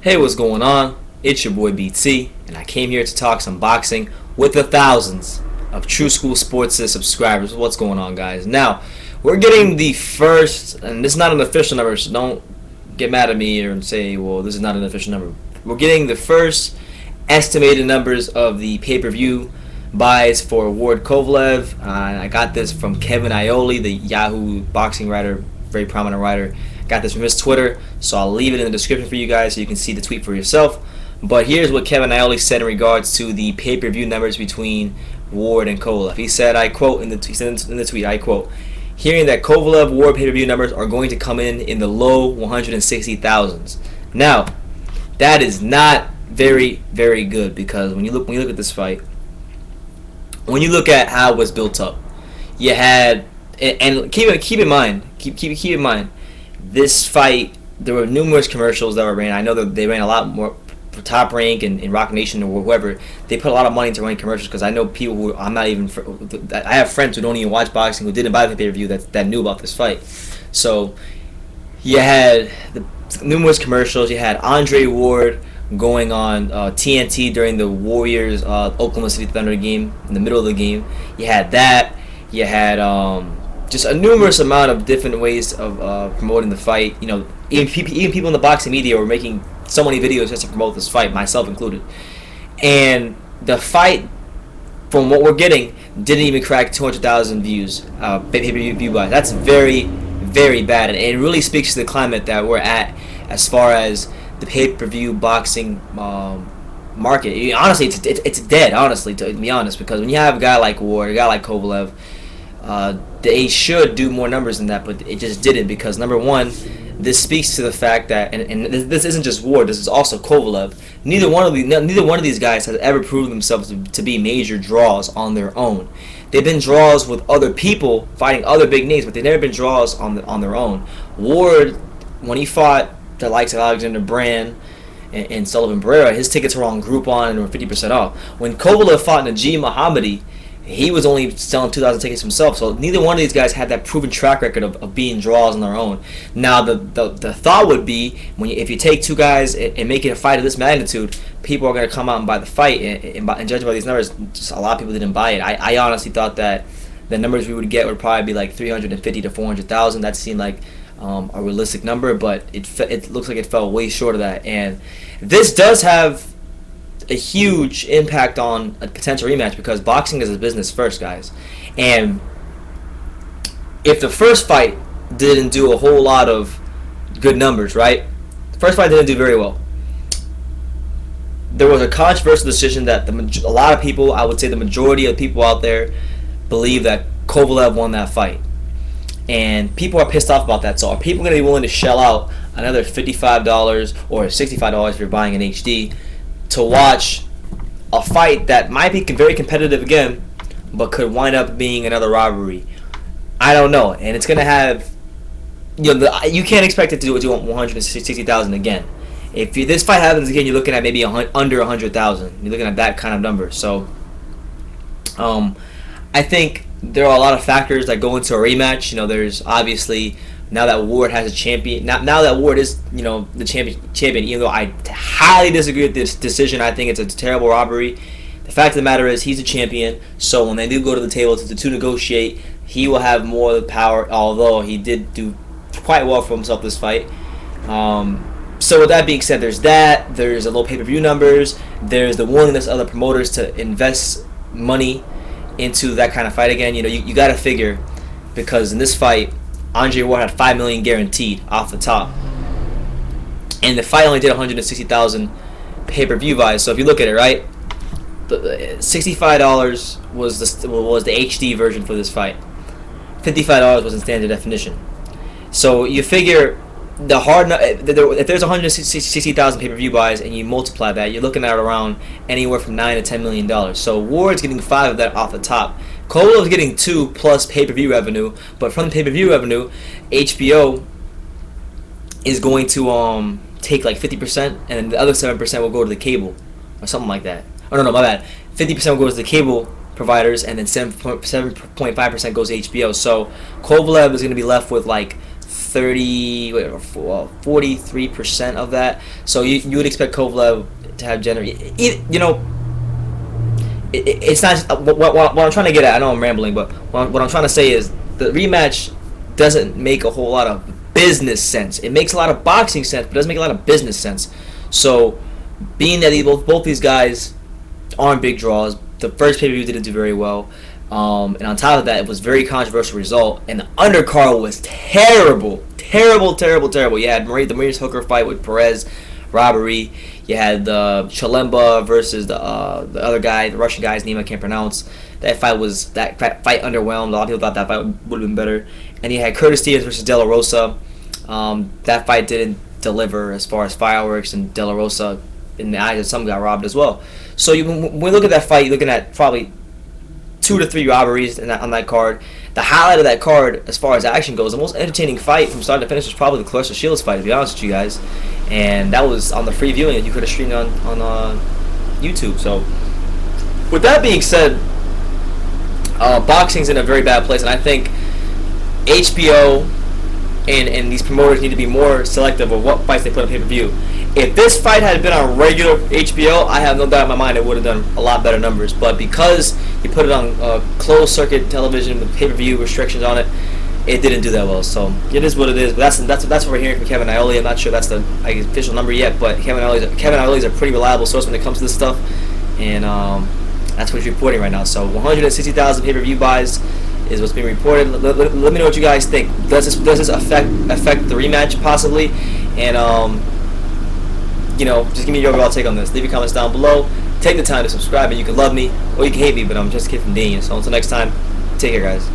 Hey, what's going on? It's your boy BT, and I came here to talk some boxing with the thousands of True School Sports subscribers. What's going on, guys? Now, we're getting the first, and this is not an official number, so don't get mad at me and say, well, this is not an official number. We're getting the first estimated numbers of the pay-per-view buys for Sergey Kovalev. I got this from Kevin Ioli, the Yahoo boxing writer, very prominent writer. Got this from his Twitter, so I'll leave it in the description for you guys so you can see the tweet for yourself. But here's what Kevin Ioli said in regards to the pay-per-view numbers between Ward and Kovalev. He said, I quote in the tweet, I quote, hearing that Kovalev Ward pay-per-view numbers are going to come in the low 160,000s. Now, that is not very, very good, because when you look at this fight, when you look at how it was built up, you had, and keep in mind, this fight, there were numerous commercials that were ran. I know that they ran a lot more for Top Rank and Rock Nation or whoever. They put a lot of money into running commercials, because I know people who I have friends who don't even watch boxing, who didn't buy the pay-per-view, that knew about this fight. So you had the numerous commercials. You had Andre Ward going on TNT during the Warriors Oklahoma City Thunder game, in the middle of the game. You had that. You had just a numerous amount of different ways of promoting the fight. You know, even people in the boxing media were making so many videos just to promote this fight, myself included. And the fight, from what we're getting, didn't even crack 200,000 views, pay-per-view buys. That's very, very bad, and it really speaks to the climate that we're at as far as the pay-per-view boxing market. Honestly, it's dead, honestly, to be honest, because when you have a guy like Ward, a guy like Kovalev, they should do more numbers than that, but it just didn't, because number one, this speaks to the fact that, and this isn't just Ward, this is also Kovalev. Neither one of these guys has ever proven themselves to be major draws on their own. They've been draws with other people fighting other big names, but they've never been draws on their own. Ward, when he fought the likes of Alexander Brand and Sullivan Barrera, his tickets were on Groupon and were 50% off. When Kovalev fought Najee Mohammadi, he was only selling 2,000 tickets himself. So neither one of these guys had that proven track record of being draws on their own. Now the thought would be, if you take two guys and make it a fight of this magnitude, people are going to come out and buy the fight. And judging by these numbers, just a lot of people didn't buy it. I honestly thought that the numbers we would get would probably be like 350 to 400,000. That seemed like a realistic number, but it looks like it fell way short of that. And this does have a huge impact on a potential rematch, because boxing is a business first, guys. And if the first fight didn't do a whole lot of good numbers, right? The first fight didn't do very well. There was a controversial decision that a lot of people, I would say the majority of people out there, believe that Kovalev won that fight. And people are pissed off about that. So are people going to be willing to shell out another $55 or $65 if you're buying an HD to watch a fight that might be very competitive again, but could wind up being another robbery? I don't know. And it's going to have, you can't expect it to do 160,000 again. If this fight happens again, you're looking at maybe under 100,000. You're looking at that kind of number. So I think there are a lot of factors that go into a rematch. There's obviously, now that Ward has a champion, now that Ward is, the champion, even though I highly disagree with this decision, I think it's a terrible robbery. The fact of the matter is, he's a champion, so when they do go to the table to negotiate, he will have more power, although he did do quite well for himself this fight. So with that being said, there's the low pay-per-view numbers, there's the willingness of other promoters to invest money into that kind of fight again. You got to figure, because in this fight, Andre Ward had $5 million guaranteed off the top, and the fight only did 160,000 pay-per-view buys. So if you look at it, right, $65 was the HD version for this fight. $55 was in standard definition. So you figure if there's 160,000 pay-per-view buys and you multiply that, you're looking at around anywhere from $9 to $10 million. So Ward's getting 5 of that off the top. Kovalev's getting 2 plus pay-per-view revenue, but from the pay-per-view revenue, HBO is going to take like 50%, and then the other 7% will go to the cable, or something like that. Oh no, my bad. 50% will go to the cable providers, and then 7.5% goes to HBO. So Kovalev is going to be left with like 43% of that. So you would expect Kovalev to have generated. It's not what I'm trying to get at. I know I'm rambling, but what I'm trying to say is the rematch doesn't make a whole lot of business sense. It makes a lot of boxing sense, but it doesn't make a lot of business sense. So, being that both these guys aren't big draws, the first pay-per-view didn't do very well, and on top of that, it was a very controversial result, and the undercard was terrible. You had the Maurice Hooker fight with Perez, robbery. You had the Chalemba versus the other guy, the Russian guy's name I can't pronounce. That fight underwhelmed. A lot of people thought that fight would have been better. And you had Curtis Stevens versus De La Rosa. That fight didn't deliver as far as fireworks, and De La Rosa, in the eyes of some, got robbed as well. So when we look at that fight, you're looking at probably 2 to 3 robberies on that card. The highlight of that card, as far as action goes, the most entertaining fight from start to finish was probably the Clarissa Shields fight, to be honest with you guys. And that was on the free viewing that you could have streamed on YouTube. So, with that being said, boxing's in a very bad place, and I think HBO and these promoters need to be more selective of what fights they put on pay-per-view. If this fight had been on regular HBO, I have no doubt in my mind it would have done a lot better numbers. But because you put it on closed circuit television with pay-per-view restrictions on it, it didn't do that well. So it is what it is. But that's what we're hearing from Kevin Iole. I'm not sure that's the official number yet, but Kevin Iole is a pretty reliable source when it comes to this stuff, and that's what he's reporting right now. So 160,000 pay-per-view buys is what's being reported. Let me know what you guys think. Does this affect the rematch possibly? And just give me your overall take on this. Leave your comments down below. Take the time to subscribe, and you can love me or you can hate me, but I'm just a kid from Dania. So until next time, take care, guys.